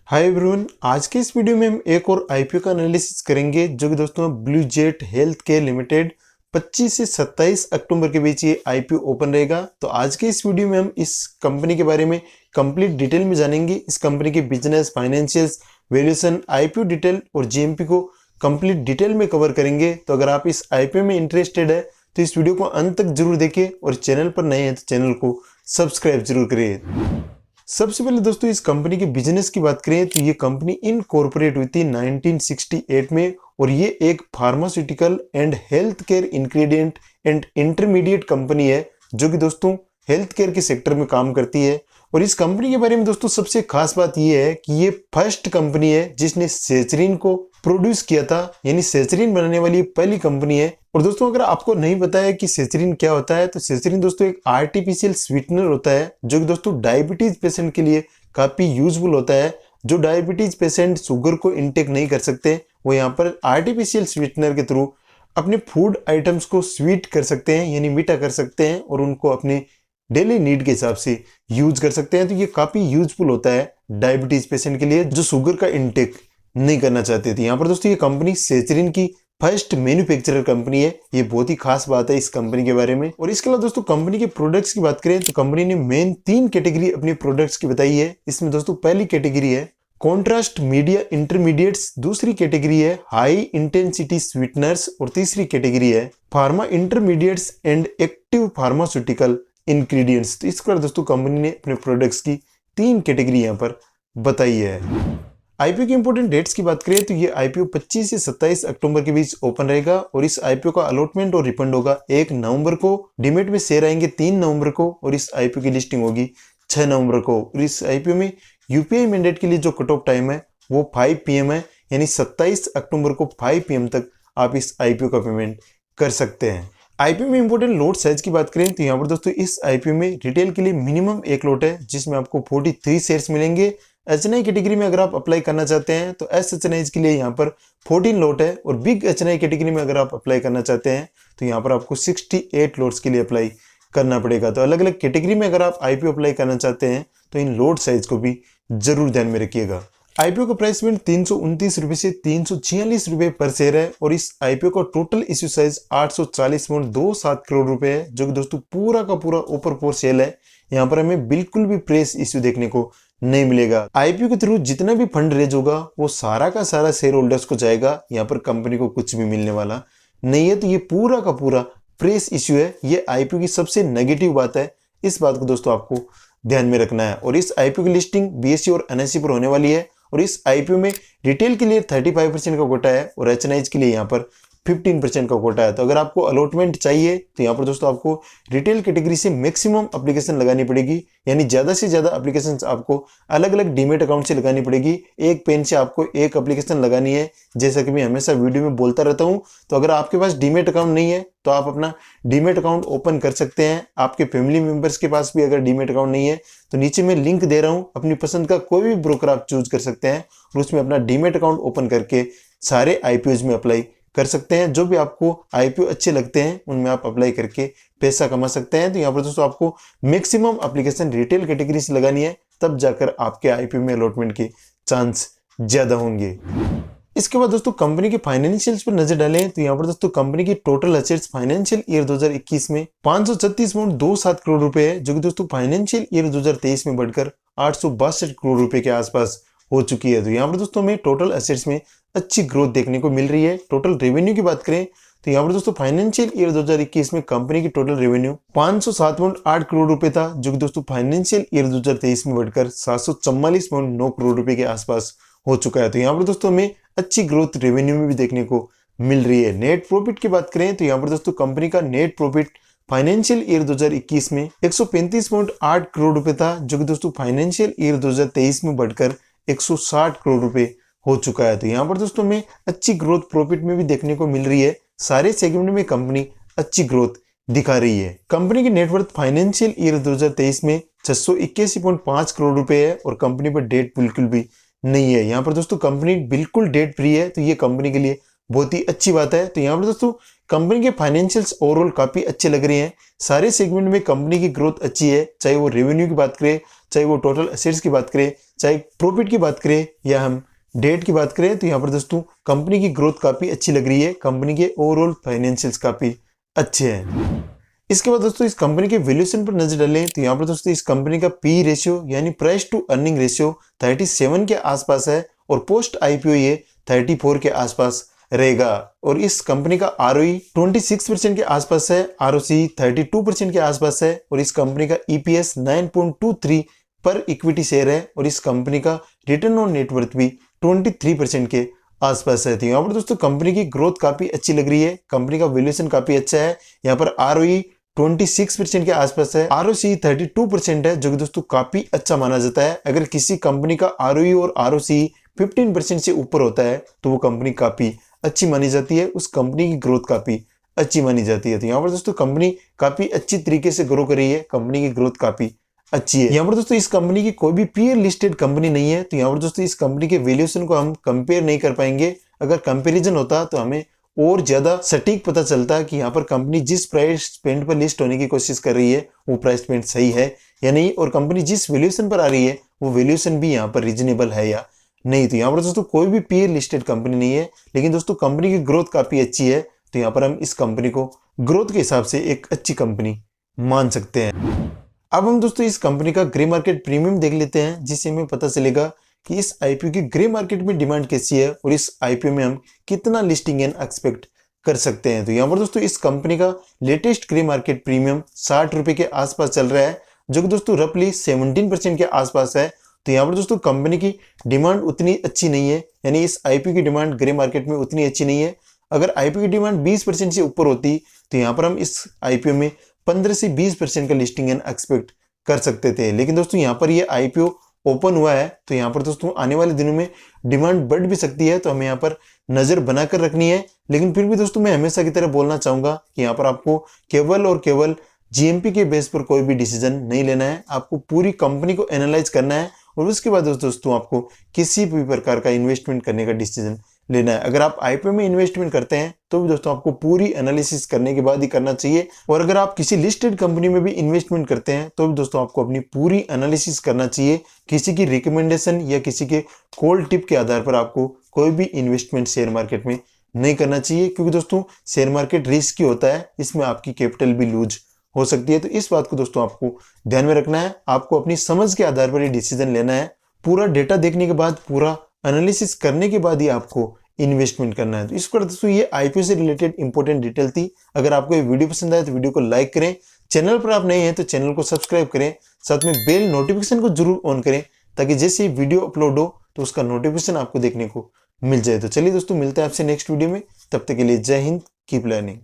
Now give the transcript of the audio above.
Hi everyone, आज के इस वीडियो में हम एक और आईपीओ का एनालिसिस करेंगे जो कि दोस्तों blue jet health care limited 25 से 27 अक्टूबर के बीच ये आईपीओ ओपन रहेगा। तो आज के इस वीडियो में हम इस कंपनी के बारे में कंप्लीट डिटेल में जानेंगे। इस कंपनी के business, financials, valuation, IPO detail और जीएमपी को कंप्लीट डिटेल में कवर करेंगे। तो अगर आप इस आईपीओ में इंटरेस्टेड है तो इस वीडियो को अंत तक जरूर देखें और चैनल पर नए हैं तो चैनल को सब्सक्राइब जरूर करिए। सबसे पहले दोस्तों इस कंपनी के बिजनेस की बात करें तो ये कंपनी इनकॉर्पोरेट हुई थी 1968 में और ये एक pharmaceutical and health care ingredient and intermediate company है जो कि दोस्तों हेल्थ केयर के सेक्टर में काम करती है। और इस कंपनी के बारे में दोस्तों सबसे खास बात ये है कि ये फर्स्ट कंपनी है जिसने सेचरीन को प्रोड्यूस किया था, यानी सेचरीन बनाने वाली पहली कंपनी है। और दोस्तों अगर आपको नहीं पता है कि सेचरीन क्या होता है तो सेचरीन दोस्तों एक आर्टिफिशियल स्वीटनर होता है जो कि दोस्तों डायबिटीज पेशेंट के लिए काफी यूजफुल होता है। जो डायबिटीज पेशेंट शुगर को इनटेक नहीं कर सकते वो यहाँ पर आर्टिफिशियल स्वीटनर के थ्रू अपने फूड आइटम्स को स्वीट कर सकते हैं, यानी मीठा कर सकते हैं और उनको अपने डेली नीड के हिसाब से यूज कर सकते हैं। तो ये काफी यूजफुल होता है डायबिटीज पेशेंट के लिए जो शुगर का इनटेक नहीं करना चाहते थे। यहाँ पर दोस्तों ये कंपनी सेचरीन की फर्स्ट मैन्युफैक्चरर कंपनी है, ये बहुत ही खास बात है इस कंपनी के बारे में। और इसके अलावा दोस्तों कंपनी के प्रोडक्ट्स की बात करें तो कंपनी ने मेन 3 कैटेगरी अपने प्रोडक्ट्स की बताई है। इसमें दोस्तों पहली कैटेगरी है कॉन्ट्रास्ट मीडिया इंटरमीडिएट्स, दूसरी कैटेगरी है हाई इंटेंसिटी स्वीटनर्स और तीसरी कैटेगरी है pharma intermediates and active pharmaceutical ingredients. तो इस पर दोस्तों कंपनी ने अपने प्रोडक्ट्स की 3 कैटेगरी यहाँ पर बताई है। आईपीओ की इंपोर्टेंट डेट्स की बात करें तो ये आईपीओ 25 से 27 अक्टूबर के बीच ओपन रहेगा और इस आईपीओ का अलॉटमेंट और रिफंड होगा 1 नवंबर को, डीमेट में शेयर आएंगे 3 नवंबर को और इस आईपीओ की लिस्टिंग होगी 6 नवंबर को। और इस आईपीओ में यूपीआई मैंडेट के लिए जो कट ऑफ टाइम है वो 5 PM है, यानी 27 अक्टूबर को 5 PM तक आप इस आईपीओ का पेमेंट कर सकते हैं। आईपीओ में इंपोर्टेंट लॉट साइज की बात करें तो यहाँ पर दोस्तों इस आईपीओ में रिटेल के लिए मिनिमम 1 लॉट है जिसमें आपको 43 शेयर्स मिलेंगे। एचएनआई कैटेगरी में अगर आप अप्लाई करना चाहते हैं तो एचएनआई के लिए यहाँ पर 14 लॉट है और बिग एचएनआई कैटेगरी में अगर आप अप्लाई करना चाहते हैं तो यहाँ पर आपको 68 लॉट्स के लिए अप्लाई करना पड़ेगा। तो अलग अलग कैटेगरी में अगर आप आईपीओ अप्लाई करना चाहते हैं तो इन लॉट साइज को भी जरूर ध्यान में रखिएगा। आईपीओ का प्राइस पॉइंट 329 रुपए से 346 रुपए पर शेयर है और इस आईपीओ का टोटल इश्यू साइज 840.27 करोड़ रुपए है जो कि दोस्तों पूरा का पूरा ओपर फॉर सेल है। यहाँ पर हमें बिल्कुल भी प्रेस इश्यू देखने को नहीं मिलेगा। आईपीओ के थ्रू जितना भी फंड रेज होगा वो सारा का सारा शेयर होल्डर्स को जाएगा, यहाँ पर कंपनी को कुछ भी मिलने वाला नहीं है। तो ये पूरा का पूरा प्रेस इश्यू है, ये आईपीओ की सबसे नेगेटिव बात है। इस बात को दोस्तों आपको ध्यान में रखना है। और इस आईपीओ की लिस्टिंग बीएसई और एनएसई पर होने वाली है और इस आईपीओ में रिटेल के लिए 35% का कोटा है और एचएनआई के लिए यहाँ पर 15% का कोटा है। तो अगर आपको अलॉटमेंट चाहिए तो यहाँ पर दोस्तों आपको रिटेल कैटेगरी से मैक्सिमम एप्लीकेशन लगानी पड़ेगी, यानी ज्यादा से ज्यादा एप्लीकेशन आपको अलग अलग डीमेट अकाउंट से लगानी पड़ेगी। एक पेन से आपको एक एप्लीकेशन लगानी है, जैसा कि मैं हमेशा वीडियो में बोलता रहता हूँ। तो अगर आपके पास डीमेट अकाउंट नहीं है तो आप अपना डीमेट अकाउंट ओपन कर सकते हैं। आपके फैमिली मेंबर्स के पास भी अगर डीमेट अकाउंट नहीं है तो नीचे मैं लिंक दे रहा हूँ, अपनी पसंद का कोई भी ब्रोकर आप चूज कर सकते हैं और उसमें अपना डीमेट अकाउंट ओपन करके सारे आईपीओज में अप्लाई कर सकते हैं। जो भी आपको आईपीओ अच्छे लगते हैं उनमें आप अप्लाई करके पैसा कमा सकते हैं। तो यहाँ पर दोस्तों आपको मैक्सिमम एप्लीकेशन रिटेल कैटेगरी से लगानी है, तब जाकर आपके आईपीओ में अलॉटमेंट के चांस ज्यादा होंगे। इसके बाद दोस्तों कंपनी के फाइनेंशियल्स पर नजर डालें तो यहाँ पर दोस्तों कंपनी की टोटल असेट्स फाइनेंशियल ईयर 2021 में 536.27 करोड़ रुपए है जो कि दोस्तों फाइनेंशियल ईयर 2023 में बढ़कर 862 करोड़ रुपए के आसपास हो चुकी है। तो यहाँ पर दोस्तों में टोटल असेट्स में अच्छी ग्रोथ देखने को मिल रही है। टोटल रेवेन्यू की बात करें तो यहाँ पर दोस्तों फाइनेंशियल ईयर 2021 में कंपनी की टोटल रेवेन्यू 507.8 करोड़ रुपए था जो कि दोस्तों फाइनेंशियल ईयर 2023 में बढ़कर 744.9 करोड़ रुपए के आसपास हो चुका है। तो यहाँ पर दोस्तों हमें अच्छी ग्रोथ रेवेन्यू में भी देखने को मिल रही है। नेट प्रॉफिट की बात करें तो यहाँ पर दोस्तों कंपनी का नेट प्रॉफिट फाइनेंशियल ईयर 2021 में 135.8 करोड़ रुपए था जो कि दोस्तों फाइनेंशियल ईयर 2023 में बढ़कर 160 करोड़ रुपए हो चुका है। तो यहाँ पर दोस्तों में अच्छी ग्रोथ प्रॉफिट में भी देखने को मिल रही है। सारे सेगमेंट में कंपनी अच्छी ग्रोथ दिखा रही है। कंपनी की नेटवर्थ फाइनेंशियल ईयर 2023 में 681.5 करोड़ रुपए है और कंपनी पर डेट बिल्कुल भी नहीं है। यहाँ पर दोस्तों कंपनी बिल्कुल डेट फ्री है, तो ये कंपनी के लिए बहुत ही अच्छी बात है। तो यहाँ पर दोस्तों कंपनी के फाइनेंशियल्स ओवरऑल काफी अच्छे लग रहे हैं। सारे सेगमेंट में कंपनी की ग्रोथ अच्छी है, चाहे वो रेवेन्यू की बात करें, चाहे वो टोटल एसेट्स की बात करें, चाहे प्रॉफिट की बात करें या हम डेट की बात करें। तो यहाँ पर दोस्तों कंपनी की ग्रोथ काफी अच्छी लग रही है, कंपनी के ओवरऑल फाइनेंशियल्स काफी अच्छे हैं। इसके बाद दोस्तों इस कंपनी के वैल्यूएशन पर नजर डालें तो यहाँ पर दोस्तों इस कंपनी का पी रेशियो यानी प्राइस टू अर्निंग रेशियो 37 के आसपास है और पोस्ट आईपीओ ये 34 के आसपास रहेगा। और इस कंपनी का आरओई 26% के आसपास है, आरओसी 32% के आसपास है और इस कंपनी का ईपीएस 9.23 पर इक्विटी शेयर है और इस कंपनी का रिटर्न ऑन नेटवर्थ भी 23% के आसपास है। तो यहाँ पर दोस्तों कंपनी की ग्रोथ काफी अच्छी लग रही है, कंपनी का वैल्यूएशन काफी अच्छा है। यहाँ पर आरओई 26% के आसपास है, आरओसी 32% है, जो कि दोस्तों काफी अच्छा माना जाता है। अगर किसी कंपनी का आरओई और आरओसी 15% से ऊपर होता है तो वो कंपनी काफी अच्छी मानी जाती है, उस कंपनी की ग्रोथ काफी अच्छी मानी जाती है। तो यहाँ पर दोस्तों कंपनी काफी अच्छी तरीके से ग्रो कर रही है, कंपनी की ग्रोथ काफी अच्छी है। यहाँ पर दोस्तों इस कंपनी की कोई भी पीयर लिस्टेड कंपनी नहीं है, तो यहाँ पर दोस्तों इस कंपनी के वैल्यूएशन को हम कंपेयर नहीं कर पाएंगे। अगर कंपैरिजन होता तो हमें और ज्यादा सटीक पता चलता है कि यहाँ पर कंपनी जिस प्राइस पॉइंट पर लिस्ट होने की कोशिश कर रही है वो प्राइस पॉइंट सही है या नहीं, और कंपनी जिस वैल्यूएशन पर आ रही है वो वैल्यूएशन भी यहाँ पर रीजनेबल है या नहीं। तो यहाँ पर दोस्तों कोई भी पीयर लिस्टेड कंपनी नहीं है, लेकिन दोस्तों कंपनी की ग्रोथ काफी अच्छी है, तो यहाँ पर हम इस कंपनी को ग्रोथ के हिसाब से एक अच्छी कंपनी मान सकते हैं। अब हम दोस्तों इस कंपनी का ग्रे मार्केट प्रीमियम देख लेते हैं, जिससे हमें पता चलेगा कि इस आईपीओ की ग्रे मार्केट में डिमांड कैसी है और इस आईपीओ में हम कितना लिस्टिंग गेन एक्सपेक्ट कर सकते हैं। तो यहाँ पर दोस्तों इस कंपनी का लेटेस्ट ग्रे मार्केट प्रीमियम 60 रुपए के आसपास चल रहा है, जो कि दोस्तों रफली 17% के आसपास है। तो यहाँ पर दोस्तों कंपनी की डिमांड उतनी अच्छी नहीं है, यानी इस आईपीओ की डिमांड ग्रे मार्केट में उतनी अच्छी नहीं है। अगर आईपीओ की डिमांड 20% से ऊपर होती तो यहाँ पर हम इस आईपीओ में 15 से 20% का लिस्टिंग गेन एक्सपेक्ट कर सकते थे। लेकिन दोस्तों यहाँ पर ये आईपीओ ओपन हुआ है, तो यहाँ पर दोस्तों आने वाले दिनों में डिमांड बढ़ भी सकती है, तो हमें यहाँ पर नजर बनाकर रखनी है। लेकिन फिर भी दोस्तों मैं हमेशा की तरह बोलना चाहूंगा कि यहाँ पर आपको केवल और केवल जीएमपी के बेस पर कोई भी डिसीजन नहीं लेना है, आपको पूरी कंपनी को एनालाइज करना है और उसके बाद दोस्तों आपको किसी भी प्रकार का इन्वेस्टमेंट करने का डिसीजन लेना है। अगर आप आईपीओ में इन्वेस्टमेंट करते हैं तो भी दोस्तों आपको पूरी एनालिसिस करने के बाद ही करना चाहिए, और अगर आप किसी लिस्टेड कंपनी में भी इन्वेस्टमेंट करते हैं तो भी दोस्तों आपको अपनी पूरी एनालिसिस करना चाहिए। किसी की रिकमेंडेशन या किसी के कॉल टिप के आधार पर आपको कोई भी इन्वेस्टमेंट शेयर मार्केट में नहीं करना चाहिए, क्योंकि दोस्तों शेयर मार्केट रिस्की होता है, इसमें आपकी कैपिटल भी लूज हो सकती है। तो इस बात को दोस्तों आपको ध्यान में रखना है, आपको अपनी समझ के आधार पर ये डिसीजन लेना है। पूरा डेटा देखने के बाद, पूरा एनालिसिस करने के बाद ही आपको इन्वेस्टमेंट करना है। तो इस पर दोस्तों ये आईपीओ से रिलेटेड इंपॉर्टेंट डिटेल थी। अगर आपको ये वीडियो पसंद आए तो वीडियो को लाइक करें, चैनल पर आप नए हैं तो चैनल को सब्सक्राइब करें, साथ में बेल नोटिफिकेशन को जरूर ऑन करें, ताकि जैसे ही वीडियो अपलोड हो तो उसका नोटिफिकेशन आपको देखने को मिल जाए। तो चलिए दोस्तों मिलते हैं आपसे नेक्स्ट वीडियो में, तब तक के लिए जय हिंद, कीप लर्निंग।